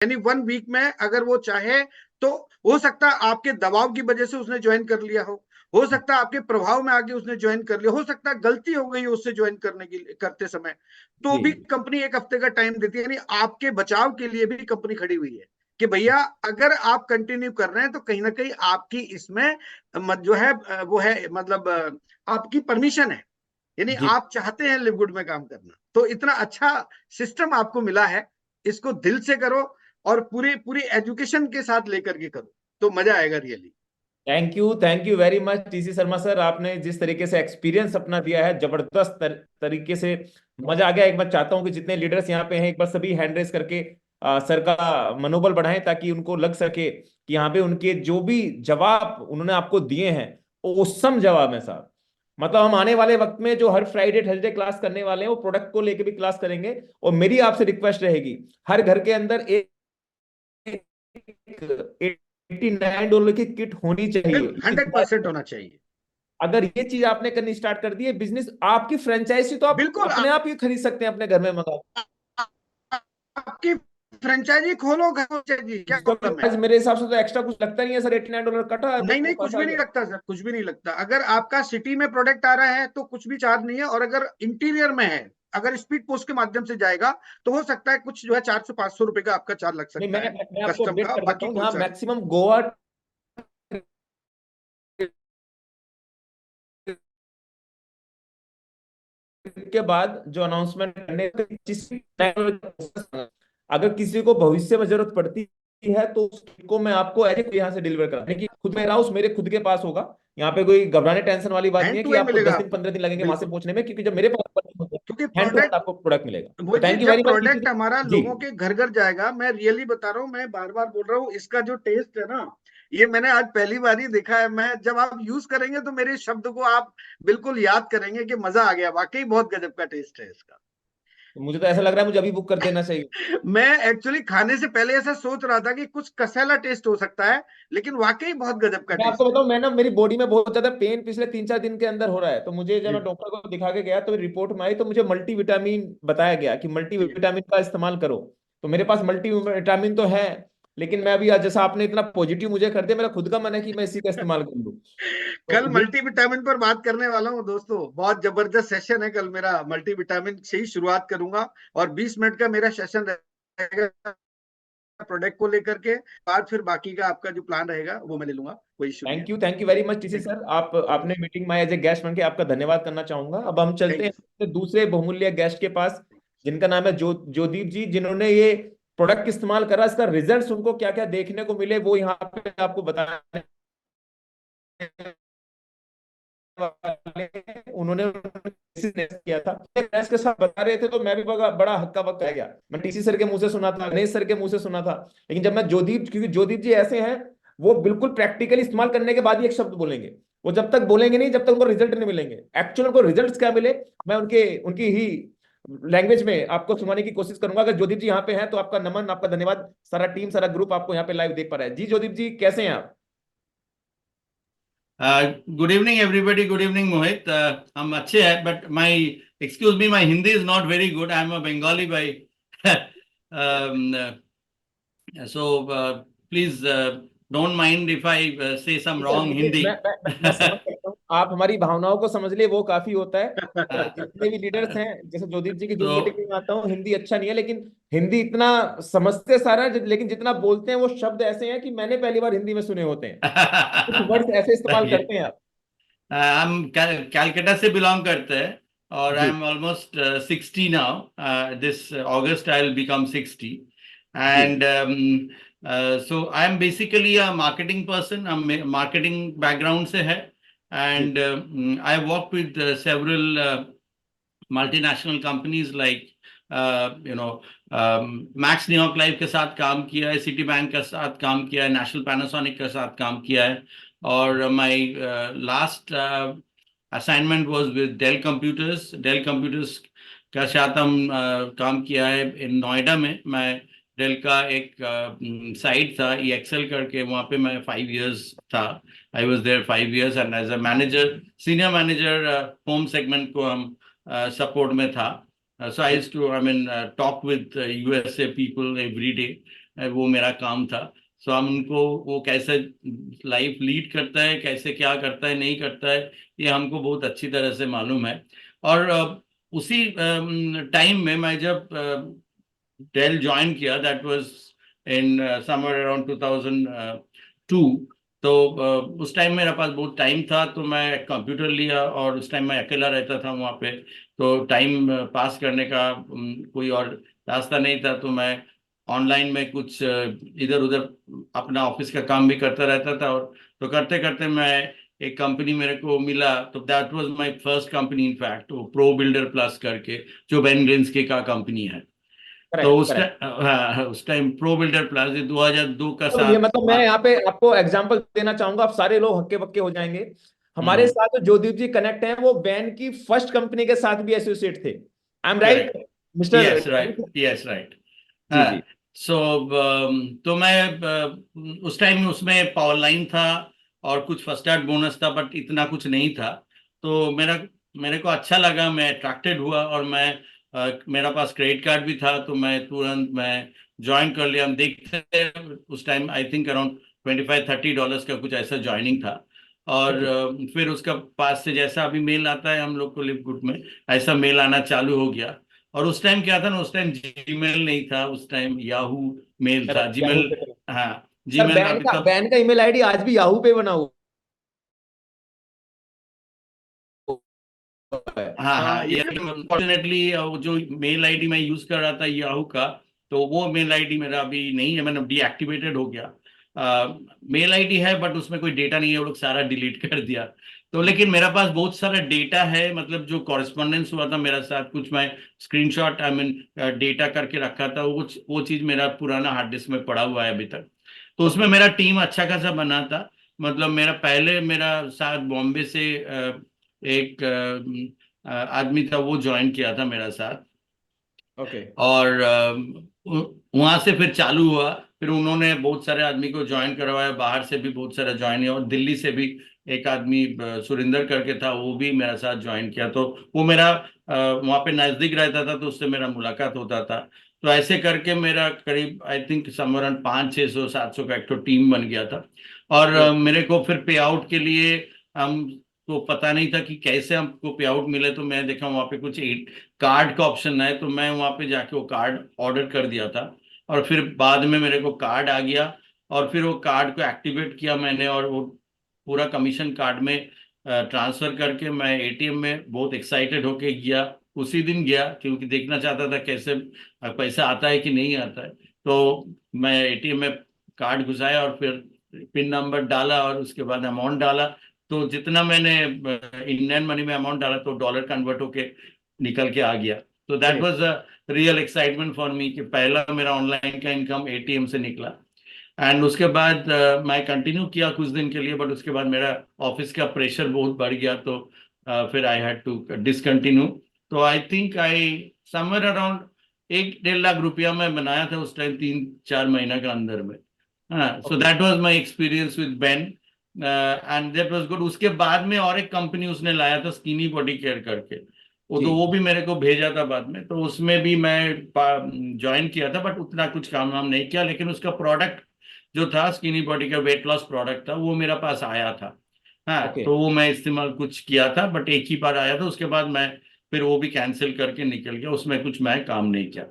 यानी 1 वीक में अगर वो चाहे तो हो सकता है आपके दबाव की वजह से उसने ज्वाइन कर लिया हो सकता है आपके प्रभाव में आके उसने ज्वाइन कर लिया, हो सकता है गलती हो गई उससे ज्वाइन करने की करते समय, तो भी कंपनी 1 हफ्ते का टाइम देती है। यानी आपके बचाव के लिए भी कंपनी खड़ी हुई है कि भैया अगर आप कंटिन्यू कर रहे हैं तो कहीं ना कहीं आपकी इसमें जो है वो है मतलब आपकी परमिशन है, यानी जी आप चाहते हैं लिवगुड में काम करना, तो इतना अच्छा सिस्टम आपको मिला है, इसको दिल से करो और पूरी पूरी एजुकेशन के साथ लेकर के करो तो मजा आएगा really. Thank you very much TC Sharma sir, आपने जिस तरीके से एक्सपीरियंस अपना दिया है जबरदस्त तरीके से, मजा आ गया। एक बार चाहता हूं कि जितने लीडर्स यहाँ पे हैं एक बार सभी हैंड रेस करके सर का मनोबल बढ़ाएं, ताकि उनको लग सके कि यहाँ पे उनके जो भी जवाब उन्होंने आपको दिए हैं वो उत्तम जवाब है साहब। मतलब हम आने वाले वक्त में जो हर फ्राइडे थर्सडे क्लास करने वाले हैं वो प्रोडक्ट को लेके भी क्लास करेंगे। और मेरी आपसे रिक्वेस्ट रहेगी, हर घर के अंदर एक $89 की किट होनी चाहिए बिल्कुल इस बात। 100% होना चाहिए। अगर ये चीज आपने करनी स्टार्ट कर दी है, बिजनेस आपकी फ्रेंचाइजी तो आप बिल्कुल अपने आप ही खरीद सकते हैं अपने घर में मंगा। आपकी फ्रेंचाइजी खोलो, घर फ्रेंचाइजी क्या उसका प्रॉब्लम है? प्राइस मेरे हिसाब से तो एक्स्ट्रा कुछ लगता नहीं है सर, $89 कटा है नहीं वो नहीं, कुछ पैसा आ भी नहीं गया। लगता सर, कुछ भी नहीं लगता। अगर आपका सिटी में प्रोडक्ट आ रहा है तो कुछ भी चार्ज नहीं है, और अगर इंटीरियर में है, अगर स्पीड पोस्ट के माध्यम से जाएगा तो हो सकता है कुछ जो है 400-500 रुपए का आपका चार्ज लग नहीं, सकता है मैं आपको कस्टम अपडेट का, कर देता बाकी हूँ, कोई यहाँ चार्ज मैक्सिमम गोवा के बाद जो अनाउंसमेंट करने अगर किसी को भविष्य में जरूरत पड़ती है तो उसको मैं आपको एज यहाँ से डिलीवर करा कि खुद मेरा हाउस मेरे खुद के पास होगा। यहाँ पे कोई घबराने टेंशन वाली बात नहीं हैंड है टू कि हैंड आपको मिलेगा 10 दिन आपको। 15 दिन लगेंगे वहां से बिल्कुल, पहुंचने में, क्योंकि जब मेरे पास क्योंकि हैंड टू हैंड प्रोडक्ट आपको प्रोडक्ट मिलेगा। वो तो जी, थैंक यू जब वेरी मच प्रोडक्ट हमारा जी। लोगों के घर घर जाएगा, मैं रियली बता रहा हूँ, मैं बार बार बोल रहा हूँ, इसका जो टेस्ट है ना, ये मैंने आज पहली बार ही देखा है। मैं जब आप यूज करेंगे तो मेरे शब्द को आप बिल्कुल याद करेंगे कि मजा आ गया, वाकई बहुत गजब का टेस्ट है इसका। तो मुझे तो ऐसा लग रहा है मुझे अभी बुक कर देना चाहिए। मैं एक्चुअली खाने से पहले ऐसा सोच रहा था कि कुछ कसैला टेस्ट हो सकता है, लेकिन वाकई बहुत गजब का मैं आपको टेस्ट है। बताऊं, मैं ना मेरी बॉडी में बहुत ज्यादा पेन पिछले 3-4 दिन के अंदर हो रहा है, तो मुझे जब जी मैं डॉक्टर को दिखा के गया तो रिपोर्ट में आई तो मुझे मल्टीविटामिन बताया गया कि जी। मल्टीविटामिन का इस्तेमाल करो। तो मेरे पास मल्टीविटामिन तो है, लेकिन मैं अभी आज जैसा आपने इतना पॉजिटिव मुझे कर दिया, मेरा खुद का मन है कि मैं इसी का इस्तेमाल कर लूं। कल तो ये मल्टीविटामिन पर बात करने वाला हूँ दोस्तों, बहुत जबरदस्त सेशन है कल मेरा, मल्टीविटामिन से ही शुरुआत करूंगा, और 20 मिनट का मेरा सेशन रहेगा प्रोडक्ट को लेकर के, बाद फिर बाकी का आपका जो प्लान रहेगा वो मैं ले लूंगा, कोई इश्यू नहीं है। Thank you very much TC बिल्कुल। सर, आप आपने मीटिंग में एज ए गेस्ट बन के आपका धन्यवाद करना चाहूंगा। अब हम चलते थैंक यू। हैं दूसरे बहुमूल्य गेस्ट के पास, जिनका नाम है जोदीप जी, जिन्होंने ये प्रोडक्ट इस्तेमाल करा, इसका रिजल्ट्स उनको क्या क्या देखने को मिले वो यहाँ पे आपको बताने वाले हैं। उन्होंने किया था, के साथ बता रहे थे तो मैं भी बड़ा हक्का बक्का रह गया। मैं टीसी सर के मुंह से सुना था, गणेश सर के मुंह से सुना था, लेकिन जब मैं जोदीप, क्योंकि जोदीप जी ऐसे हैं, वो बिल्कुल प्रैक्टिकली इस्तेमाल करने के बाद ही एक शब्द बोलेंगे। वो जब तक बोलेंगे नहीं जब तक उनको रिजल्ट नहीं मिलेंगे। एक्चुअल उनको रिजल्ट्स क्या मिले, मैं उनके उनकी ही लैंग्वेज में आपको सुनाने की कोशिश करूंगा। अगर जोदीप जी यहाँ पे हैं तो आपका नमन, आपका धन्यवाद, सारा टीम सारा ग्रुप आपको यहाँ पे लाइव देख पा रहा है। जी जोदीप जी, कैसे हैं आप? Good evening, everybody. Good evening, Mohit. I'm अच्छे हैं, but excuse me, my Hindi is not very good. I'm a Bengali by, um, so please don't mind if I say some sir wrong मुझे Hindi. मैं समझ सकता हूँ, आप हमारी भावनाओं को समझ लिए वो काफी होता है। जितने भी लीडर्स हैं, जैसे जोदीप जी की जूम मीटिंग तो में आता हूँ, हिंदी अच्छा नहीं है, लेकिन हिंदी इतना समझते सारा है, लेकिन जितना बोलते हैं वो शब्द ऐसे हैं कि मैंने पहली बार हिंदी में सुने होते हैं। कुछ वर्ड्स ऐसे इस्तेमाल करते हैं आप। हम कैलकाटा से बिलोंग करते हैं, और आई जी am almost 60 now. This August I will become 60, जी and so I am basically a marketing person. हम marketing background से है, जी and I worked with several multinational companies like max New York life के साथ काम किया है, सिटी बैंक के साथ काम किया है, नेशनल पैनासोनिक के साथ काम किया है, और my last assignment was with Dell computers का साथ हम काम किया है इन नोएडा में। मैं डेल का एक साइट था ई एक्सेल करके, वहाँ पे मैं 5 years था। I was there 5 years, and as a manager, senior manager, home segment को हम सपोर्ट में था। So I used to, I mean, talk with USA people every day, वो मेरा काम था। सो हम उनको वो कैसे लाइफ लीड करता है, कैसे क्या करता है नहीं करता है, ये हमको बहुत अच्छी तरह से मालूम है। और उसी टाइम में मैं जब डेल ज्वाइन किया, that was in somewhere around 2002। तो उस टाइम मेरे पास बहुत टाइम था, तो मैं कंप्यूटर लिया, और उस टाइम मैं अकेला रहता था वहाँ पे, तो टाइम पास करने का कोई और रास्ता नहीं था। तो मैं ऑनलाइन में कुछ इधर उधर अपना ऑफिस का काम भी करता रहता था, और तो करते करते मैं एक कंपनी मेरे को मिला, तो that was my first company in fact, वो प्रो बिल्डर प्लस करके, जो बेन ग्रिंस्की का कंपनी है। तो करेक्ट करेक्ट। उस टाइम प्रो बिल्डर प्लस 2002 का तो ये साथ। मतलब मैं यहाँ पे आपको एग्जांपल देना चाहूंगा, आप सारे लोग हक्के बक्के हो जाएंगे। हमारे हम्म। साथ जो ज्योतिष जी कनेक्ट हैं वो बैन की फर्स्ट कंपनी के साथ भी एसोसिएट थे। I am right correct. Mister? Yes right, yes right. जी हाँ। जी। सो तो मैं उस टाइम उसमें पावर लाइन था, और कुछ फर्स्ट एड बोनस था, बट इतना कुछ नहीं था। तो मेरे को अच्छा लगा, मैं अट्रैक्टेड हुआ, और मैं मेरा पास क्रेडिट कार्ड भी था, तो मैं तुरंत मैं ज्वाइन कर लिया। हम देखते थे उस टाइम आई थिंक अराउंड $25-30 का कुछ ऐसा ज्वाइनिंग था। और ओके। फिर उसका पास से जैसा अभी मेल आता है हम लोग को लिव गुड में, ऐसा मेल आना चालू हो गया। और उस टाइम क्या था ना, उस टाइम जीमेल नहीं था, उस टाइम याहू मेल था, करेक्ट, याहू जीमेल। पे करेक्ट। हाँ, सर जीमेल अभी तब। बैन का ईमेल आईडी आज भी याहू पे बना हुआ है। हाँ हाँ, हाँ ये ये अनफॉर्चुनेटली जो मेल आईडी मैं यूज कर रहा था याहू का, तो वो मेल आईडी मेरा अभी नहीं है, मैंने डीएक्टिवेटेड हो गया। मेल आईडी है, बट उसमें कोई डेटा नहीं है, वो लोग सारा डिलीट कर दिया। तो लेकिन मेरा पास बहुत सारा डेटा है, मतलब जो कॉरेस्पॉन्डेंस हुआ था मेरा साथ, कुछ मैं स्क्रीनशॉट आई मीन डेटा करके रखा था, वो चीज मेरा पुराना हार्ड डिस्क में पड़ा हुआ है अभी तक। तो उसमें ओके मेरा टीम अच्छा खासा बना था। मतलब मेरा साथ बॉम्बे से एक आदमी था, वो ज्वाइन किया था मेरा साथ। ओके। और वहां से फिर चालू हुआ, फिर उन्होंने बहुत सारे आदमी को ज्वाइन करवाया, बाहर से भी बहुत सारे ज्वाइन किया, और दिल्ली से भी एक आदमी सुरिंदर करके था, वो भी मेरे साथ ज्वाइन किया। तो वो मेरा वहाँ पे नजदीक रहता था, तो उससे मेरा मुलाकात होता था। तो ऐसे करके मेरा करीब आई थिंक समवन 500-600-700 का एक तो टीम बन गया था। और ग्रेट। मेरे को फिर पे आउट के लिए हम को पता नहीं था कि कैसे हमको पे आउट मिले, तो मैं देखा वहाँ पे कुछ कार्ड का ऑप्शन है, तो मैं वहां पे जाके वो कार्ड ऑर्डर कर दिया था। और फिर बाद में मेरे को कार्ड आ गया, और फिर वो कार्ड को एक्टिवेट किया मैंने, और वो पूरा कमीशन कार्ड में ट्रांसफर करके मैं एटीएम में बहुत एक्साइटेड होके गया। उसी दिन गया, क्योंकि देखना चाहता था कैसे पैसा आता है कि नहीं आता है। तो मैं एटीएम में कार्ड घुसाया, और फिर पिन नंबर डाला, और उसके बाद अमाउंट डाला। तो जितना मैंने इंडियन मनी में अमाउंट डाला, तो डॉलर कन्वर्ट होके निकल के आ गया। तो that great. Was a real excitement for me, कि पहला मेरा ऑनलाइन का इनकम एटीएम से निकला। एंड उसके बाद मैं कंटिन्यू किया कुछ दिन के लिए, बट उसके बाद मेरा ऑफिस का प्रेशर बहुत बढ़ गया, तो फिर आई हैड टू डिसकंटिन्यू। तो I think I somewhere around 1-1.5 lakh रुपया मैं बनाया था उस टाइम, 3-4 महीना के अंदर में। हाँ, so okay. That was my experience with Ben, and that was good. उसके बाद में और एक कंपनी उसने लाया था, स्किनी बॉडी केयर करके, वो जी। तो वो भी मेरे को भेजा था बाद में, तो उसमें भी मैं ज्वाइन किया था, बट उतना कुछ काम वाम नहीं किया। लेकिन उसका प्रोडक्ट जो था, स्किनी बॉडी का वेट लॉस प्रोडक्ट था, वो मेरा पास आया था। हाँ, ओके। तो वो मैं इस्तेमाल कुछ किया था, बट एक ही बार आया था, उसके बाद मैं फिर वो भी कैंसिल करके निकल गया, उसमें कुछ मैं काम नहीं किया।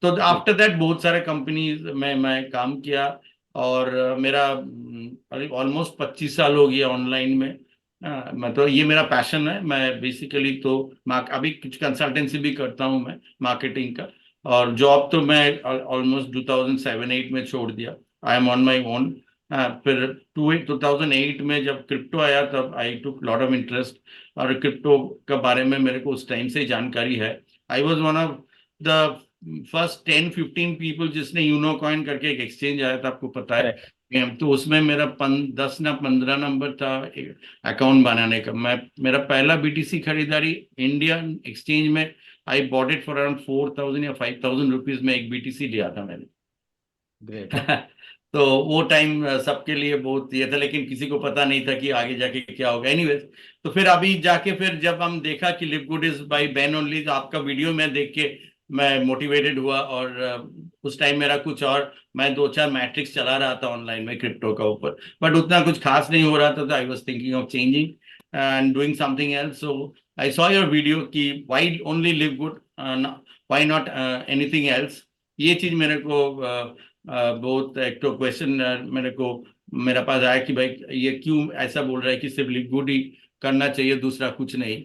तो जी। आफ्टर दैट बहुत सारे कंपनीज में मैं काम किया। और मेरा ऑलमोस्ट 25 साल हो गया ऑनलाइन में। मतलब ये मेरा पैशन है। मैं बेसिकली तो अभी कुछ कंसल्टेंसी भी करता हूँ मैं, मार्केटिंग का। और जॉब तो मैं ऑलमोस्ट 2007-8 में छोड़ दिया। I am on my own. फिर 2008 में जब क्रिप्टो आया, तब आई टुक लॉट ऑफ इंटरेस्ट। और क्रिप्टो के बारे में मेरे को उस टाइम से ही जानकारी है। I was one of the first 10-15 people जिसने यूनो कॉइन करके एक एक्सचेंज आया था, आपको पता है। करेक्ट। तो उसमें मेरा 10 ना 15 नंबर था अकाउंट बनाने का। मैं मेरा पहला बीटीसी खरीदारी इंडियन एक्सचेंज में, I bought it for around 4,000 या 5,000 रुपीज में एक बीटीसी लिया था मैंने। ग्रेट। तो वो टाइम सबके लिए बहुत ये था, लेकिन किसी को पता नहीं था कि आगे जाके क्या होगा। एनीवेज, तो फिर अभी जाके फिर जब हम देखा कि live good is by Ben only, तो आपका वीडियो मैं देख के मैं मोटिवेटेड हुआ और उस टाइम मेरा कुछ और, मैं 2-4 मैट्रिक्स चला रहा था ऑनलाइन में क्रिप्टो का ऊपर, बट उतना कुछ खास नहीं हो रहा था, तो I was thinking of changing and doing something else. So I saw your video कि why only live good, why not anything else. ये चीज मेरे को बहुत, एक तो क्वेश्चन मेरे को मेरे पास आया कि भाई ये क्यों ऐसा बोल रहा है कि सिर्फ लिव गुड ही करना चाहिए, दूसरा कुछ नहीं।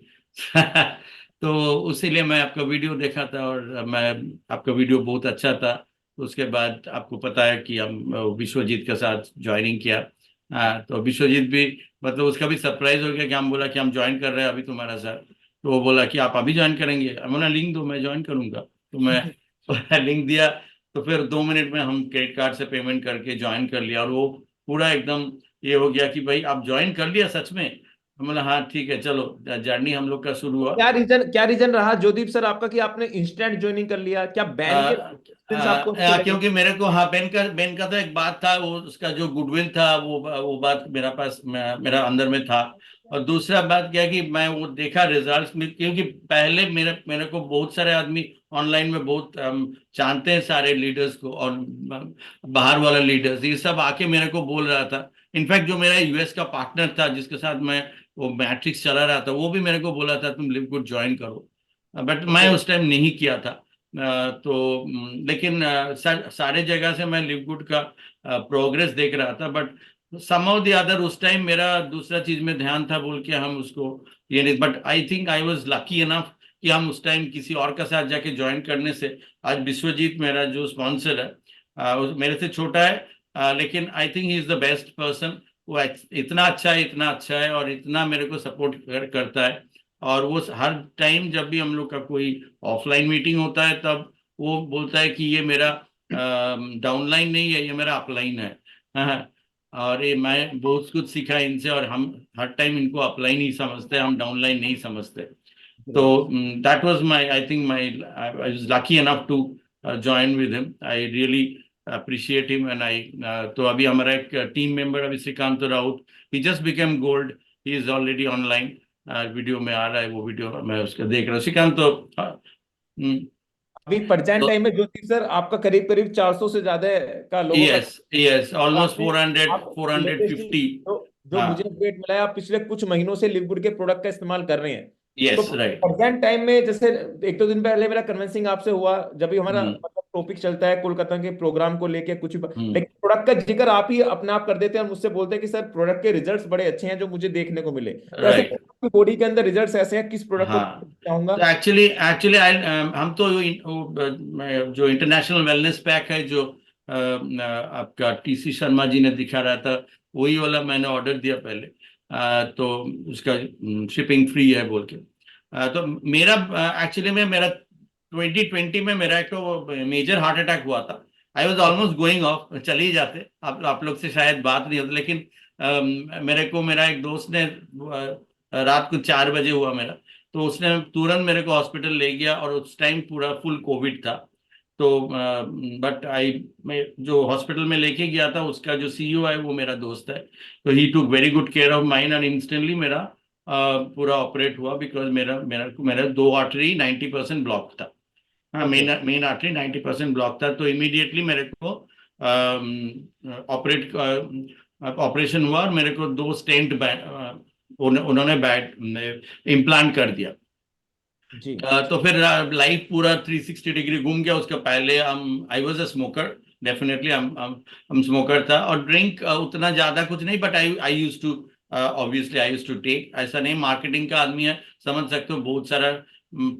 तो उसीलिए मैं आपका वीडियो देखा था और मैं, आपका वीडियो बहुत अच्छा था। तो उसके बाद आपको पता है कि हम विश्वजीत के साथ ज्वाइनिंग किया। तो विश्वजीत भी, मतलब उसका भी सरप्राइज हो गया कि हम बोला कि हम ज्वाइन कर रहे हैं अभी तुम्हारा साथ। तो वो बोला कि आप अभी ज्वाइन करेंगे, मैंने लिंक दो मैं ज्वाइन करूंगा। तो मैं लिंक दिया, तो फिर 2 मिनट में हम क्रेडिट कार्ड से पेमेंट करके ज्वाइन कर लिया, और वो पूरा एकदम ये हो गया कि भाई आप ज्वाइन कर लिया सच में। हम बोला हाँ ठीक है चलो, जर्नी हम लोग का शुरू हुआ। क्या रीजन रहा जोदीप सर आपका कि आपने इंस्टेंट ज्वाइनिंग कर लिया? क्या बैन के instance आपको अच्छे लगे? क्योंकि मेरे को, हाँ, बेन का तो एक बात था, वो उसका जो गुडविल था, वो बात मेरा पास, मेरा अंदर में था। और दूसरा बात क्या है कि मैं वो देखा रिजल्ट्स में, क्योंकि पहले मेरे मेरे को बहुत सारे आदमी ऑनलाइन में बहुत जानते हैं सारे लीडर्स को, और बाहर वाला लीडर्स ये सब आके मेरे को बोल रहा था। इनफैक्ट जो मेरा यूएस का पार्टनर था जिसके साथ मैं वो मैट्रिक्स चला रहा था, वो भी मेरे को बोला था तुम लिव गुड ज्वाइन करो, बट मैं उस टाइम नहीं किया था। लेकिन सारे जगह से मैं लिवगुड का प्रोग्रेस देख रहा था, but some of the other उस टाइम मेरा दूसरा चीज में ध्यान था, बोल के हम उसको ये नहीं। But I think I was lucky enough कि हम उस टाइम किसी और का साथ जाके ज्वाइन करने से आज विश्वजीत मेरा जो स्पॉन्सर है, मेरे से छोटा है, लेकिन I think he is the best person. वो इतना अच्छा है और इतना मेरे को सपोर्ट करता है। और वो हर टाइम जब भी हम लोग का कोई ऑफलाइन मीटिंग होता है, तब वो बोलता है कि ये मेरा डाउनलाइन नहीं है, ये मेरा अपलाइन है। हाँ, और ये मैं बहुत कुछ सीखा इनसे, और हम हर टाइम इनको अपलाइन ही समझते हैं, हम डाउनलाइन नहीं समझते। तो that was my, I think my, I was lucky enough to join with him. I really appreciate him and I, तो अभी हमारा एक टीम मेंबर अभी Shrikant Raut, he just became gold, he is already online. Video में आ रहा है, वो वीडियो मैं उसका देख रहा हूँ। श्रीकांत तो अभी प्रेजेंट तो टाइम में ज्योति सर आपका करीब करीब 400 से ज्यादा का लोगों का, यस यस, तो ऑलमोस्ट आपने 400 आप लेटेस्टली 450। जो हाँ, मुझे अपडेट मिला है, आप पिछले कुछ महीनों से लिवगुड के प्रोडक्ट का इस्तेमाल कर रहे हैं। तो यस राइट। प्रेजेंट टाइम में जैसे एक दो दिन पहले मेरा कन्विंसिंग आपसे हुआ, जब भी हमारा हम्म मतलब टॉपिक चलता है कोलकाता के प्रोग्राम को लेके कुछ भी, हम्म लेकिन प्रोडक्ट का जिक्र आप ही अपने आप कर देते हैं और मुझसे बोलते हैं कि सर प्रोडक्ट के रिजल्ट्स बड़े अच्छे हैं जो मुझे देखने को मिले। तो ऐसे राइट। बॉडी के अंदर रिजल्ट्स ऐसे हैं, किस प्रोडक्ट को हाँ, चाहूंगा? तो एक्चुअली एक्चुअली हम तो जो इंटरनेशनल वेलनेस पैक है, जो आपका टीसी शर्मा जी ने दिखा रहा था, वही वाला मैंने ऑर्डर दिया पहले। तो उसका शिपिंग फ्री है बोल के। तो मेरा एक्चुअली में मेरा 2020 में मेरा एक तो मेजर हार्ट अटैक हुआ था। I was almost going of, चले ही जाते, आप लोग से शायद बात नहीं होती, लेकिन मेरे को मेरा एक दोस्त ने रात को 4 बजे हुआ मेरा, तो उसने तुरंत मेरे को हॉस्पिटल ले गया, और उस टाइम पूरा फुल कोविड था। तो बट मैं जो हॉस्पिटल में लेके गया था, उसका जो सीईओ है वो मेरा दोस्त है। तो he took very good care of mine, and instantly मेरा पूरा ऑपरेट हुआ, बिकॉज मेरा मेरा मेरा 2 आर्टरी 90% ब्लॉक था। हाँ, मेन मेन आर्टरी 90% ब्लॉक था। तो इमीडिएटली मेरे को ऑपरेशन हुआ, और मेरे को 2 स्टेंट उन्होंने बैड इम्प्लांट कर दिया। जी तो फिर लाइफ पूरा 360 डिग्री घूम गया। उसका पहले हम, I was a smoker, definitely हम स्मोकर था, और ड्रिंक उतना ज्यादा कुछ नहीं, but I use to, obviously I use to take. ऐसा नहीं, मार्केटिंग का आदमी है, समझ सकते हो, बहुत सारा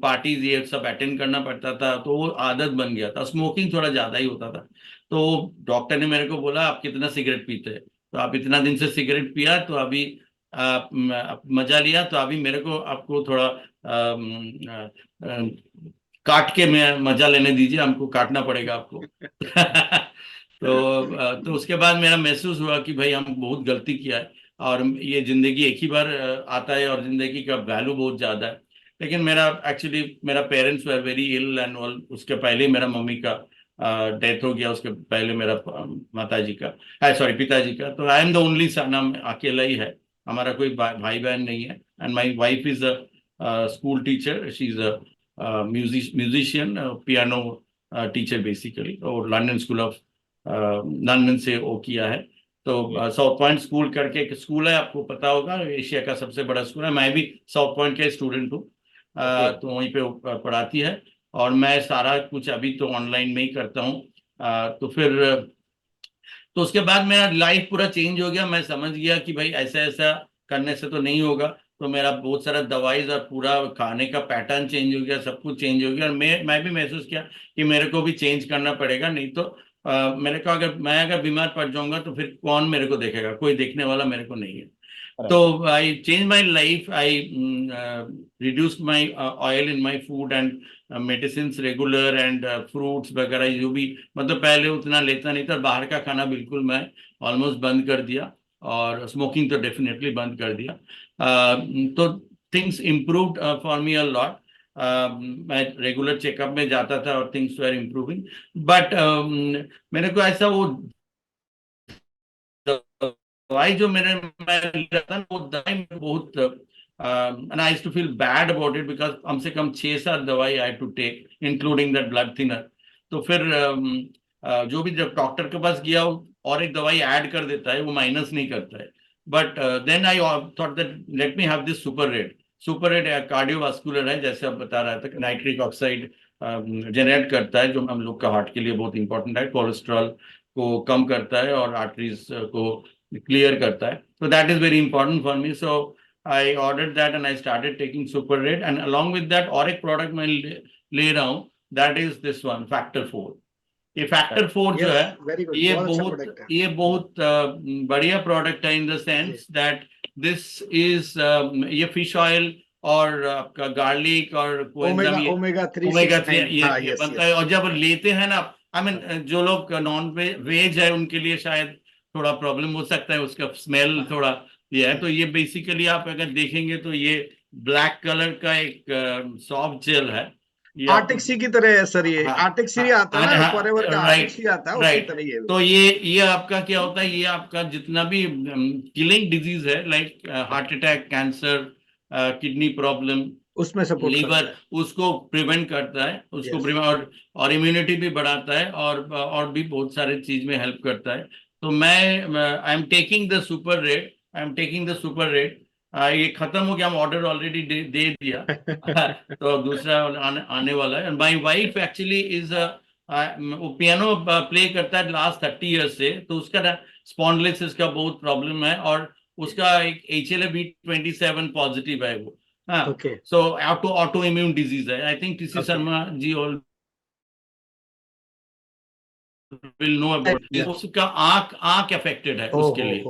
पार्टीज ये सब अटेंड करना पड़ता था, तो वो आदत बन गया था, स्मोकिंग थोड़ा ज्यादा ही होता था। तो डॉक्टर ने मेरे को बोला आप कितना सिगरेट पीते हैं, तो आप इतना दिन से सिगरेट पिया, तो अभी मजा लिया, तो अभी मेरे को आपको थोड़ा काट के मैं मजा लेने दीजिए, हमको काटना पड़ेगा आपको। तो उसके बाद मेरा महसूस हुआ कि भाई हम बहुत गलती किया है, और ये जिंदगी एक ही बार आता है, और जिंदगी का वैल्यू बहुत ज्यादा है। लेकिन मेरा एक्चुअली मेरा parents were very ill and all, उसके पहले ही मेरा मम्मी का डेथ हो गया, उसके पहले मेरा माता जी का, सॉरी, पिताजी का। तो I am the only son, हम अकेला ही है, हमारा कोई भाई बहन नहीं है। And my wife is a school teacher, she is musician, piano teacher basically, और लंदन स्कूल ऑफ लंदन से वो किया है। तो साउथ पॉइंट स्कूल करके एक स्कूल है, आपको पता होगा, एशिया का सबसे बड़ा स्कूल है। मैं भी साउथ पॉइंट का स्टूडेंट हूँ, तो वहीं पे पढ़ाती है। और मैं सारा कुछ अभी तो ऑनलाइन में ही करता हूँ। तो फिर तो उसके बाद मेरा लाइफ पूरा चेंज हो गया। मैं समझ गया कि भाई ऐसा ऐसा करने से तो नहीं होगा। तो मेरा बहुत सारा दवाई और पूरा खाने का पैटर्न चेंज हो गया, सब कुछ चेंज हो गया। और मैं भी महसूस किया कि मेरे को भी चेंज करना पड़ेगा, नहीं तो मेरे को अगर बीमार पड़ जाऊंगा तो फिर कौन मेरे को देखेगा, कोई देखने वाला मेरे को नहीं है। So I changed my life. I reduced my oil in my food and medicines regular and fruits वगैरह जो भी, मतलब पहले उतना लेता नहीं था। बाहर का खाना बिल्कुल मैं ऑलमोस्ट बंद कर दिया, और स्मोकिंग तो डेफिनेटली बंद कर दिया। तो things improved for me a lot. मैं रेगुलर चेकअप में जाता था और थिंग्स वर इम्प्रूविंग। बट मेरे को ऐसा वो दवाई जो मैं ले रहा था, वो दवाई में बहुत and I used to feel bad about it because कम से कम 6-7 दवाई I had to take including that blood thinner। तो फिर जो भी जब डॉक्टर के पास गया, और एक दवाई ऐड कर देता है, वो माइनस नहीं करता है। But then I thought that let me have this super red. Super red cardiovascular है, जैसे आप बता रहा था, नाइट्रिक ऑक्साइड जनरेट करता है, जो हम लोग का हार्ट के लिए बहुत इंपॉर्टेंट है। कोलेस्ट्रॉल को कम करता है और आर्टरीज को क्लियर करता है। तो that is very important for me. So I ordered that and I started taking Super Red, and along with that और एक product मैं ले रहा हूँ, that is this one, Factor 4। ये Factor 4 जो है, ये बहुत बढ़िया प्रोडक्ट है, in the sense that this is ये फिश ऑयल और आपका गार्लिक और ओमेगा 3 ये बनता है। और जब लेते हैं ना, आई मीन जो लोग नॉन वेज है उनके लिए शायद थोड़ा प्रॉब्लम हो सकता है, उसका स्मेल थोड़ा ये है। तो ये बेसिकली आप अगर देखेंगे तो ये ब्लैक कलर का एक सॉफ्ट जेल है। आर्टिक सी की तरह है सर, ये आर्टिक सी आता है ना, फॉरएवर का आर्टिक सी आता है, उसकी तरह ये। तो ये आपका क्या होता है, ये आपका जितना भी किलिंग डिजीज है, like heart attack, cancer, kidney problem, उसमें सपोर्ट लीवर, उसको प्रिवेंट करता है, उसको प्रिवेंट और इम्यूनिटी भी बढ़ाता है, और भी बहुत सारे चीज में हेल्प करता है। तो मैं I am taking the super red, I am taking the super red. ये खत्म हो गया, हम ऑर्डर ऑलरेडी दे दिया। तो दूसरा आने वाला है। माय वाइफ एक्चुअली इज वो पियानो प्ले करता है लास्ट 30 ईयर्स से। तो उसका ना स्पॉन्डिलोसिस का बहुत प्रॉब्लम है, और उसका एक HLA-B27 पॉजिटिव है वो। हाँ, सो ऑटो इम्यून डिजीज है। I think TC Sharma ji all will know about this. उसका आंख अफेक्टेड है उसके लिए।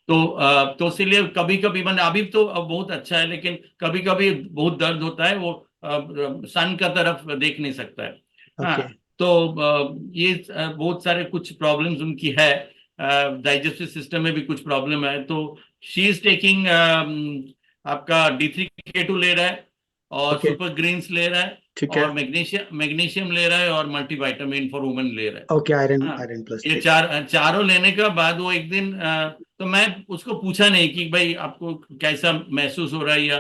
तो इसलिए कभी कभी, मैंने अभी तो बहुत अच्छा है, लेकिन कभी कभी बहुत दर्द होता है, वो सन का तरफ देख नहीं सकता है। हाँ, तो ये बहुत सारे कुछ प्रॉब्लम्स उनकी है। डाइजेस्टिव सिस्टम में भी कुछ प्रॉब्लम है। तो शी इज टेकिंग आपका D3K2 ले रहा है, और सुपर ग्रीन्स ले रहा है, और मैग्नीशियम ले रहा है, और मल्टीविटामिन फॉर वुमेन ले रहा है। Okay, iron plus. ये चारों लेने के बाद वो एक दिन तो मैं उसको पूछा नहीं कि भाई आपको कैसा महसूस हो रहा है, या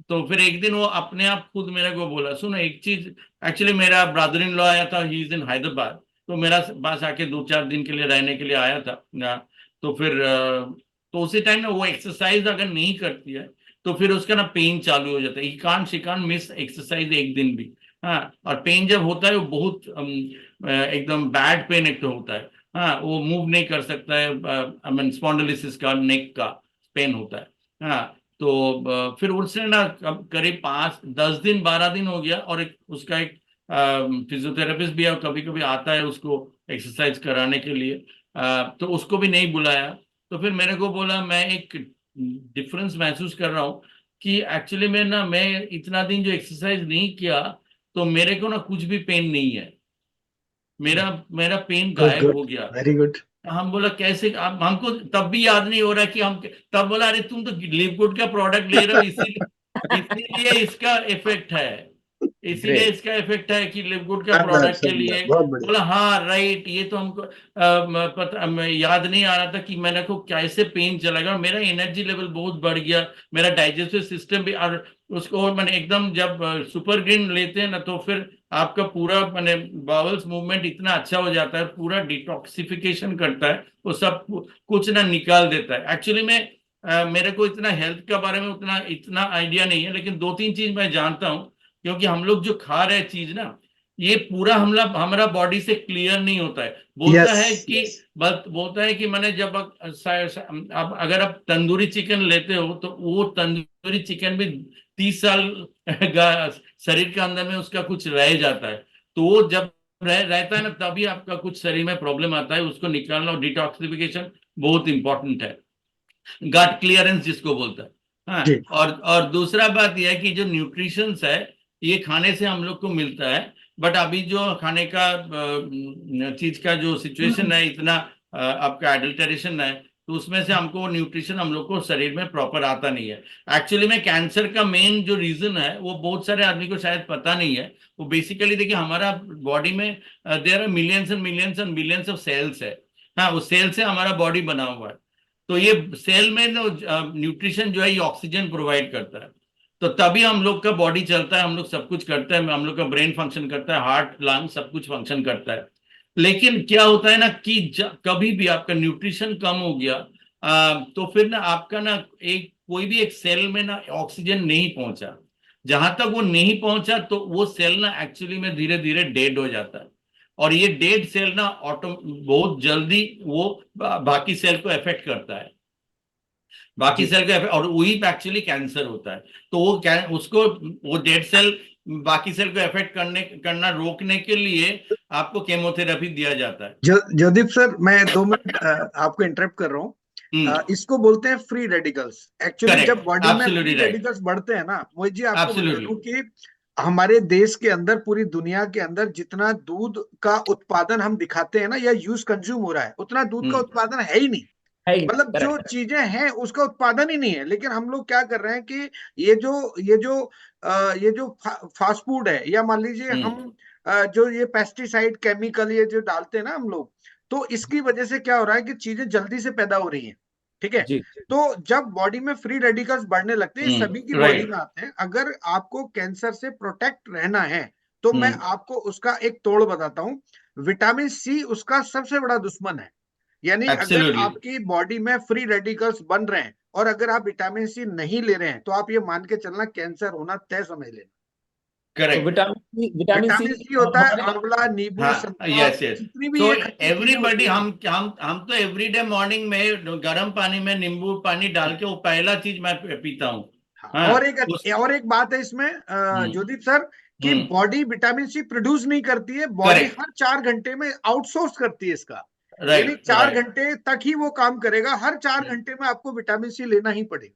तो फिर एक दिन वो अपने आप खुद मेरे को बोला, सुनो एक चीज। एक्चुअली मेरा ब्रदर इन लॉ आया था, ही इज इन हैदराबाद, तो मेरा पास आके 2-4 दिन के लिए रहने के लिए आया था। तो फिर तो उसी टाइम ना वो एक्सरसाइज अगर नहीं करती है तो फिर उसका ना पेन चालू हो जाता है। शी कांट मिस एक्सरसाइज एक दिन भी। हाँ, और पेन जब होता है वो बहुत एकदम बैड पेन एक तो होता है। हाँ, वो मूव नहीं कर सकता है। आई मीन स्पॉन्डिलोसिस का नेक का पेन होता है। हाँ, तो फिर उसने ना करीब 5-10 दिन 12 दिन हो गया, और उसका एक फिजियोथेरेपिस्ट भी है, कभी कभी आता है उसको एक्सरसाइज कराने के लिए। तो उसको भी नहीं बुलाया। तो फिर मेरे को बोला, मैं एक डिफरेंस महसूस कर रहा हूँ कि एक्चुअली मैं इतना दिन जो एक्सरसाइज नहीं किया, तो मेरे को ना कुछ भी पेन नहीं है। मेरा पेन गायब हो गया। Very good. हम बोला कैसे, हमको तब भी याद नहीं हो रहा कि हम, तब बोला अरे तुम तो लिव गुड का प्रोडक्ट ले रहे हो, इसीलिए इसका इफेक्ट है। इसीलिए ग्रेट। इसका इफेक्ट है कि लिव गुड का शानदार प्रोडक्ट के शानदार, लिए। बहुत बढ़िया। बोला हाँ राइट, ये तो हमको याद नहीं आ रहा था कि मैंने को कैसे पेन चला गया, और मेरा एनर्जी लेवल बहुत बढ़ गया, मेरा डाइजेस्टिव सिस्टम भी। और उसको मैंने एकदम, जब सुपर ग्रीन लेते हैं ना, तो फिर आपका पूरा मैंने बाउल्स मूवमेंट इतना अच्छा हो जाता है, पूरा डिटॉक्सिफिकेशन करता है, वो सब कुछ ना निकाल देता है। एक्चुअली में मेरे को इतना हेल्थ के बारे में उतना इतना आइडिया नहीं है, लेकिन दो तीन चीज मैं जानता हूँ, क्योंकि हम लोग जो खा रहे चीज ना, ये पूरा हमला हमारा बॉडी से क्लियर नहीं होता है। बोलता यस है कि बोलता है कि मैंने जब अब अगर आप तंदूरी चिकन लेते हो, तो वो तंदूरी चिकन भी 30 साल शरीर के अंदर में उसका कुछ रह जाता है। तो वो जब रहता है ना, तभी आपका कुछ शरीर में प्रॉब्लम आता है, उसको निकालना और डिटॉक्सिफिकेशन बहुत इंपॉर्टेंट है, गट क्लियरेंस जिसको बोलता है। जी। हाँ, और दूसरा बात यह है कि जो न्यूट्रिशंस है, ये खाने से हम लोग को मिलता है, बट अभी जो खाने का चीज का जो सिचुएशन है, इतना आपका एडल्टरेशन है, तो उसमें से हमको न्यूट्रिशन हम लोग को शरीर में प्रॉपर आता नहीं है। एक्चुअली में कैंसर का मेन जो रीजन है, वो बहुत सारे आदमी को शायद पता नहीं है। वो बेसिकली देखिए, हमारा बॉडी में there are millions and millions and billions of cells है। हाँ, उस सेल से हमारा बॉडी बना हुआ है। तो ये सेल में न्यूट्रिशन जो है, ये ऑक्सीजन प्रोवाइड करता है, तो तभी हम लोग का बॉडी चलता है, हम लोग सब कुछ करते हैं, हम लोग का ब्रेन फंक्शन करता है, हार्ट लंग सब कुछ फंक्शन करता है। लेकिन क्या होता है ना कि कभी भी आपका न्यूट्रिशन कम हो गया, तो फिर ना आपका ना एक कोई भी एक सेल में ना ऑक्सीजन नहीं पहुंचा। जहां तक वो नहीं पहुंचा, तो वो सेल ना एक्चुअली में धीरे धीरे डेड हो जाता है। और ये डेड सेल ना ऑटो बहुत जल्दी वो बाकी सेल को इफेक्ट करता है, बाकी जी सेल को और वही एक्चुअली कैंसर होता है। तो वो उसको वो डेड सेल बाकी सेल को इफेक्ट करना रोकने के लिए आपको केमोथेरेपी दिया जाता है। जयदीप सर, मैं 2 मिनट आपको इंटरप्ट कर रहा हूँ। इसको बोलते हैं फ्री रेडिकल्स। एक्चुअली जब करेक्ट, बॉडी में एब्सोल्युटली फ्री राइट, रेडिकल्स बढ़ते हैं ना, मोहित जी आपको बता एब्सोल्युटली। दूं कि हमारे देश के अंदर, पूरी दुनिया के अंदर जितना दूध का उत्पादन हम दिखाते हैं ना, या यूज कंज्यूम हो रहा है, उतना दूध का हम्म, उत्पादन है ही नहीं। है ही, मतलब जो करेक्ट। चीजें हैं उसका उत्पादन ही नहीं है। लेकिन हम लोग क्या कर रहे हैं कि ये जो फास्ट फूड है, या मान लीजिए हम्म, हम जो ये पेस्टिसाइड केमिकल ये जो डालते हैं ना हम लोग, तो इसकी वजह से क्या हो रहा है कि चीजें जल्दी से पैदा हो रही हैं। ठीक है। जी। तो जब बॉडी में फ्री रेडिकल्स बढ़ने लगते हैं, सभी की बॉडी राइट। में आते हैं। अगर आपको कैंसर से प्रोटेक्ट रहना है, तो मैं हम्म, आपको उसका एक तोड़ बताता हूँ। विटामिन सी उसका सबसे बड़ा दुश्मन है। यानी अगर एब्सोल्युटली आपकी बॉडी में फ्री रेडिकल्स बन रहे हैं, और अगर आप विटामिन सी नहीं ले रहे हैं, तो आप ये मान के चलना कैंसर होना तय समझ लेना। तो correct. Vitamin C vitamin C होता है हमारे। आंवला, नींबू, हाँ, संतरा, यस यस। जितनी भी सो ये खट्टी चीजें होती एवरीबडी, है ना। हम तो एवरीडे मॉर्निंग में गर्म पानी में नींबू पानी डाल के वो पहला चीज मैं पीता हूँ। हाँ, हाँ, उस और एक बात है इसमें हम्म, ज्योतिष सर, कि हम्म, बॉडी विटामिन सी प्रोड्यूस नहीं करती है, बॉडी करेक्ट, हर 4 घंटे में आउटसोर्स करती है इसका। यानी राइट, चार राइट। घंटे तक ही वो काम करेगा, हर 4 घंटे में आपको विटामिन सी लेना ही पड़ेगा।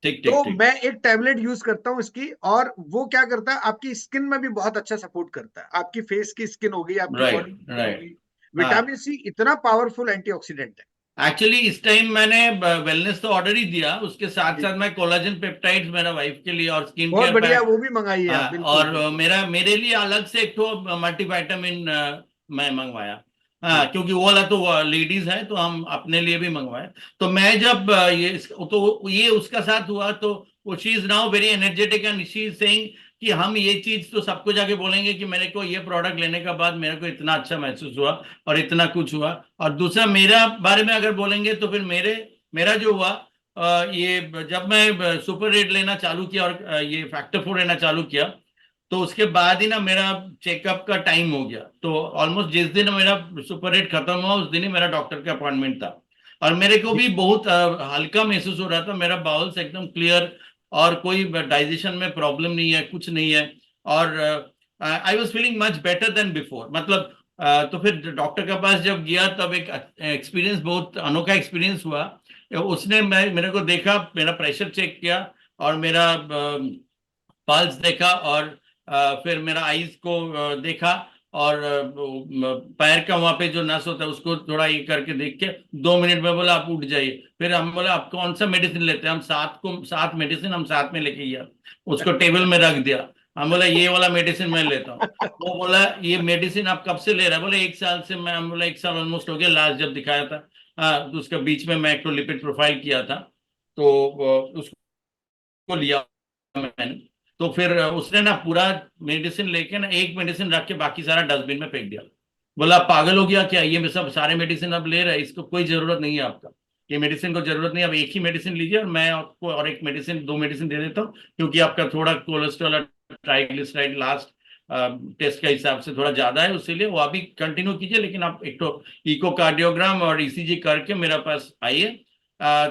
ठीक ठीक तो ठीक। मैं एक टैबलेट यूज करता हूँ इसकी, और वो क्या करता है, आपकी स्किन में भी बहुत अच्छा सपोर्ट करता है। आपकी फेस की स्किन होगी, आपकी बॉडी राइट, की स्किन राइट। होगी। हाँ, विटामिन सी इतना पावरफुल एंटीऑक्सीडेंट है। एक्चुअली इस टाइम मैंने वेलनेस तो ऑर्डर ही दिया, उसके साथ जी, साथ मैं कोलाजन पेप्टाइड्स मेरा वाइफ के लिए और स्किन बहुत केयर बढ़िया, पैक। वो भी मंगाइए आप, हाँ, बिल्कुल और बिल्कुल। मेरे लिए अलग से एक तो मल्टीविटामिन मैं मंगवाया। हाँ, जी क्योंकि वो वाला तो लेडीज है, तो हम अपने लिए भी मंगवाए। तो मैं जब तो ये उसका साथ हुआ, तो वो she is now very energetic and she is saying कि हम ये चीज तो सबको जाके बोलेंगे कि मेरे को ये प्रोडक्ट लेने के बाद मेरे को इतना अच्छा महसूस हुआ और इतना कुछ हुआ। और दूसरा, मेरा बारे में अगर बोलेंगे, तो फिर मेरा जो हुआ, ये जब मैं सुपर रेट लेना चालू किया और ये फैक्टर 4 लेना चालू किया, तो उसके बाद ही ना मेरा चेकअप का टाइम हो गया। तो ऑलमोस्ट जिस दिन मेरा सुपर रेट खत्म हुआ, उस दिन ही मेरा डॉक्टर का अपॉइंटमेंट था। और मेरे को जी भी बहुत हल्का महसूस हो रहा था, मेरा बाउल्स एकदम क्लियर, और कोई डाइजेशन में प्रॉब्लम नहीं है, कुछ नहीं है। और I was feeling much better than before, मतलब तो फिर डॉक्टर के पास जब गया, तब एक एक्सपीरियंस, बहुत अनोखा एक्सपीरियंस हुआ। उसने मेरे को देखा, मेरा प्रेशर चेक किया, और मेरा पल्स देखा, और फिर मेरा आईज को देखा, और पैर का वहां पे जो नस होता है उसको थोड़ा ये करके देख के 2 मिनट में बोला आप उठ जाइए। फिर हम बोला आप कौन सा मेडिसिन लेते हैं, हम 7 मेडिसिन हम साथ में लेके गया, उसको टेबल में रख दिया। हम बोला ये वाला मेडिसिन मैं लेता हूँ। वो बोला ये मेडिसिन आप कब से ले रहे हैं? बोले 1 साल से। मैं हम बोला 1 साल ऑलमोस्ट हो गया, लास्ट जब दिखाया था। तो उसके बीच में मैं एक तो लिपिड प्रोफाइल किया था, तो उसको लिया मैंने। तो फिर उसने ना पूरा मेडिसिन लेके ना, एक मेडिसिन रख के बाकी सारा डस्टबिन में फेंक दिया। बोला आप पागल हो गया क्या? ये में सब सारे मेडिसिन आप ले रहे हैं, इसको कोई जरूरत नहीं है आपका। ये मेडिसिन को जरूरत नहीं है, आप एक ही मेडिसिन लीजिए और मैं आपको और एक मेडिसिन, 2 मेडिसिन दे देता हूँ, क्योंकि आपका थोड़ा कोलेस्ट्रॉल और ट्राइग्लिसराइड लास्ट टेस्ट के हिसाब से थोड़ा ज्यादा है, उसीलिए वो अभी कंटिन्यू कीजिए। लेकिन आप एक तो इकोकार्डियोग्राम और ईसीजी करके मेरे पास आइए।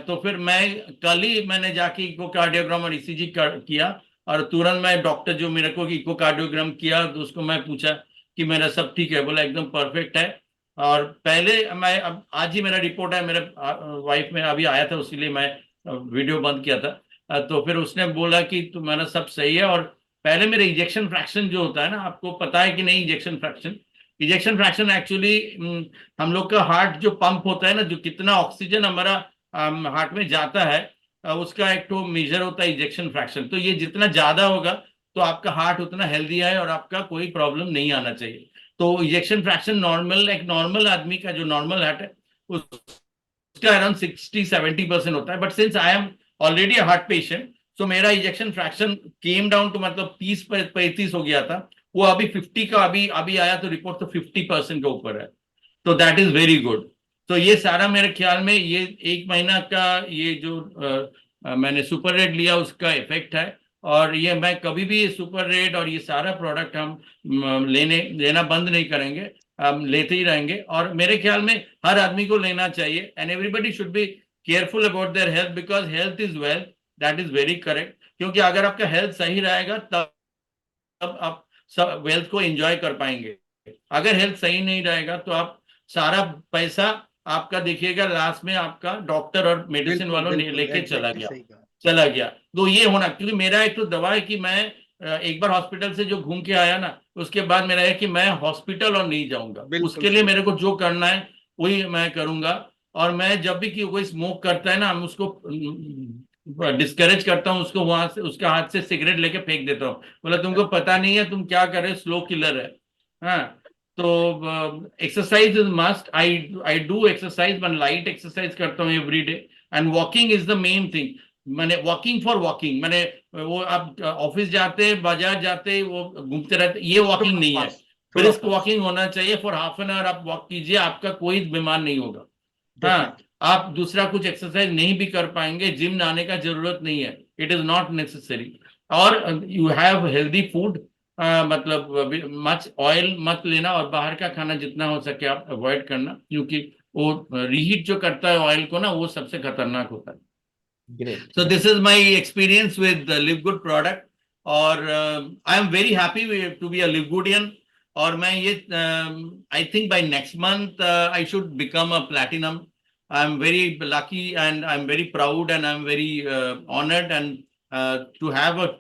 तो फिर मैं कल ही मैंने जाके इकोकार्डियोग्राम और ईसीजी किया, और तुरंत मैं डॉक्टर जो मेरे को इकोकार्डियोग्राम किया, तो उसको मैं पूछा कि मेरा सब ठीक है? बोला एकदम परफेक्ट है। और पहले मैं, अब आज ही मेरा रिपोर्ट है, मेरे वाइफ में अभी आया था, इसीलिए मैं वीडियो बंद किया था। तो फिर उसने बोला कि तुम्हारा सब सही है। और पहले मेरे इजेक्शन फ्रैक्शन जो होता है ना, आपको पता है कि नहीं? इजेक्शन फ्रैक्शन एक्चुअली हम लोग का हार्ट जो पंप होता है ना, जो कितना ऑक्सीजन हमारा हार्ट में जाता है, उसका एक तो मेजर होता है इजेक्शन फ्रैक्शन। तो ये जितना ज्यादा होगा तो आपका हार्ट उतना हेल्दी है और आपका कोई प्रॉब्लम नहीं आना चाहिए। तो इजेक्शन फ्रैक्शन नॉर्मल, एक नॉर्मल आदमी का जो नॉर्मल हार्ट है उसका अराउंड 60-70% होता है। But since I am already heart patient, so मेरा ejection fraction came down to, मतलब 30-35 हो गया था, वो अभी 50 का अभी अभी आया, तो रिपोर्ट तो 50% के ऊपर है। तो दैट इज वेरी गुड। तो ये सारा मेरे ख्याल में ये 1 महीना का ये जो मैंने सुपर रेड लिया उसका इफेक्ट है। और ये मैं कभी भी सुपर रेड और ये सारा प्रोडक्ट हम लेना बंद नहीं करेंगे, हम लेते ही रहेंगे। और मेरे ख्याल में हर आदमी को लेना चाहिए, and everybody should be careful about their health, because health is wealth. That is very correct, क्योंकि अगर आपका हेल्थ सही रहेगा तब आप सब वेल्थ को एंजॉय कर पाएंगे। अगर हेल्थ सही नहीं रहेगा तो आप सारा पैसा आपका देखिएगा लास्ट में आपका डॉक्टर और मेडिसिन बिल्कुल वालों ने बिल्कुल, लेके एग्जैक्टली सही कहा। चला गया। तो ये होना, क्योंकि मेरा एक तो दवा है कि मैं एक बार हॉस्पिटल से जो घूम के आया ना, उसके बाद मेरा है कि मैं हॉस्पिटल और नहीं जाऊंगा। बिल्कुल उसके लिए सही। मेरे को जो करना है वही मैं करूंगा। और मैं जब भी कोई स्मोक करता है ना, हम उसको डिस्करेज करता हूँ, उसको वहां से उसके हाथ से सिगरेट लेके फेंक देता हूँ। बोला तुमको पता नहीं है तुम क्या कर रहे हो, स्लो किलर है। हाँ, तो exercise is must. I I do exercise, मैं लाइट एक्सरसाइज करता हूँ every day, and walking is the main thing. मैंने वॉकिंग फॉर वॉकिंग, मैंने वो आप ऑफिस जाते, बाजार जाते, वो घूमते रहते, ये वॉकिंग थोड़ा नहीं है। पास, थोड़ा ब्रिस्क पास, वॉकिंग होना चाहिए, फॉर हाफ एन आवर आप वॉक कीजिए, आपका कोई बीमार नहीं होगा। हाँ, डेफिनेटली। आप दूसरा कुछ एक्सरसाइज नहीं भी कर पाएंगे, जिम आने का जरूरत नहीं है, इट इज नॉट नेसेसरी। और यू हैव हेल्दी फूड, मतलब मच ऑयल मत लेना, और बाहर का खाना जितना हो सके आप अवॉइड करना, क्योंकि वो रीहीट जो करता है ऑयल को ना, वो सबसे खतरनाक होता है। Great. So this is my experience with the Live Good product, और I am very happy to be a Live Goodian। और मैं ये I think by next month I should become a platinum। I am very lucky and I am very proud and I am very honored, and to have a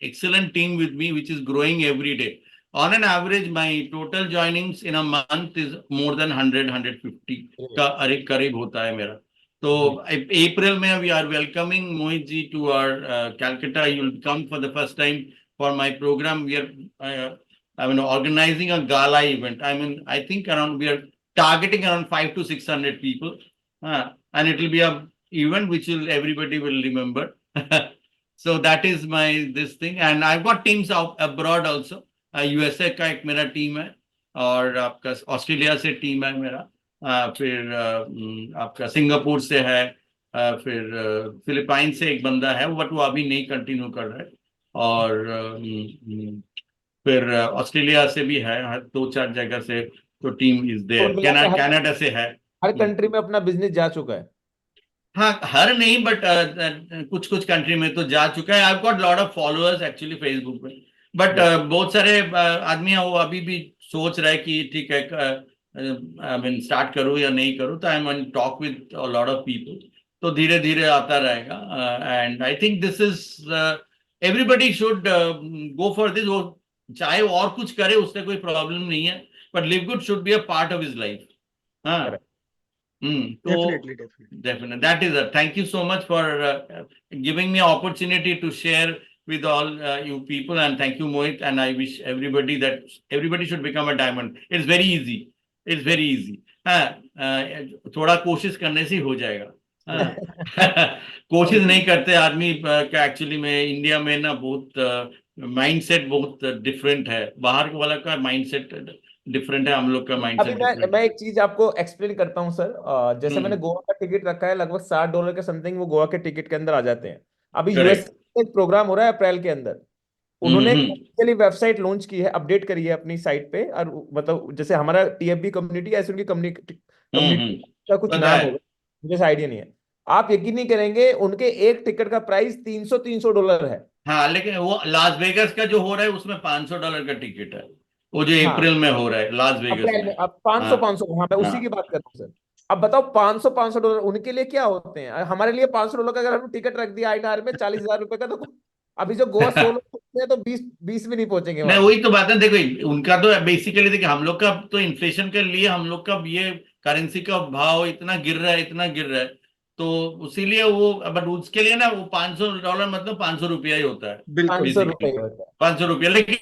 excellent team with me which is growing every day. On an average, my total joinings in a month is more than 100-150 का करीब होता है मेरा। तो April में we are welcoming Mohit ji to our Calcutta. You will come for the first time for my program. We are I mean organizing a gala event. I mean, I think around we are targeting around 500-600 people, and it will be a event which will everybody will remember. So that is my this thing, and I've got teams out abroad also. USA का एक मेरा team है, और आपका Australia से team है मेरा, फिर आपका सिंगापुर से है, फिर फिलिपाइन से एक बंदा है, बट वो अभी नहीं कंटिन्यू कर रहा है। और फिर ऑस्ट्रेलिया से भी है, 2-4 जगह से तो टीम इज देयर। मिला के कनाडा से है। हर कंट्री में अपना बिजनेस जा चुका है। हाँ, हर नहीं, बट कुछ कुछ कंट्री में तो जा चुका है। I got lot of followers actually Facebook पे, बट बहुत सारे आदमी हैं वो अभी भी सोच रहे कि ठीक है, आई मीन स्टार्ट करूँ या नहीं करूँ। तो I am on talk with a lot of people, तो धीरे धीरे आता रहेगा। And I think this is everybody should go for this. वो चाहे वो और कुछ करे, उससे कोई प्रॉब्लम नहीं है, but live good should be a part of his life. हाँ। So definitely. definitely that is it. Thank you so much for giving me opportunity to share with all you people, and thank you, Mohit, and I wish everybody that everybody should become a diamond. It's very easy. It's very easy. थोड़ा कोशिश करने से ही हो जाएगा. कोशिश नहीं करते आदमी का. एक्चुअली में इंडिया में ना बहुत माइंडसेट बहुत डिफरेंट है. बाहर वाला का माइंडसेट डिफरेंट है, हम लोग का अभी माइंडसेट मैं एक चीज आपको एक्सप्लेन करता हूँ सर. जैसे मैंने गोवा का टिकट रखा है, लगभग $60 के समथिंग वो गोवा के टिकट के अंदर आ जाते हैं. अभी यूएस में एक प्रोग्राम हो रहा है अप्रैल के अंदर. उन्होंने ऑफिशियली वेबसाइट लॉन्च की है, अपडेट करी है अपनी साइट पे. और मतलब जैसे हमारा टीएफबी कम्युनिटी ऐसे उनकी कम्युनिटी का कुछ नाम होगा, मुझे आइडिया नहीं है. आप यकीन नहीं करेंगे, उनके एक टिकट का प्राइस $300 है. हाँ, लेकिन वो लास वेगस का जो हो रहा है उसमें $500 का टिकट है. वो जो हाँ, अप्रैल में हो रहा है लास वेगस अप्रैल में में. अब 500 हाँ मैं उसी की बात कर रहा हूँ सर. अब बताओ $500 उनके लिए क्या होते हैं. हमारे लिए $500 का अगर हम टिकट रख दिया INR में ₹40,000 का, तो अभी जो गोवा 16 लोग हैं तो 20 भी नहीं पहुंचेंगे नहीं, वहां. वही तो बात है. देखो उनका तो बेसिकली देखिए, हम लोग का तो इन्फ्लेशन के लिए हम लोग का ये करेंसी का भाव इतना गिर रहा है, इतना गिर रहा है, तो इसीलिए वो. बट उसके लिए ना वो $500 मतलब ₹500 ही होता है. बिल्कुल 500 रुपये होता है. ₹500. लेकिन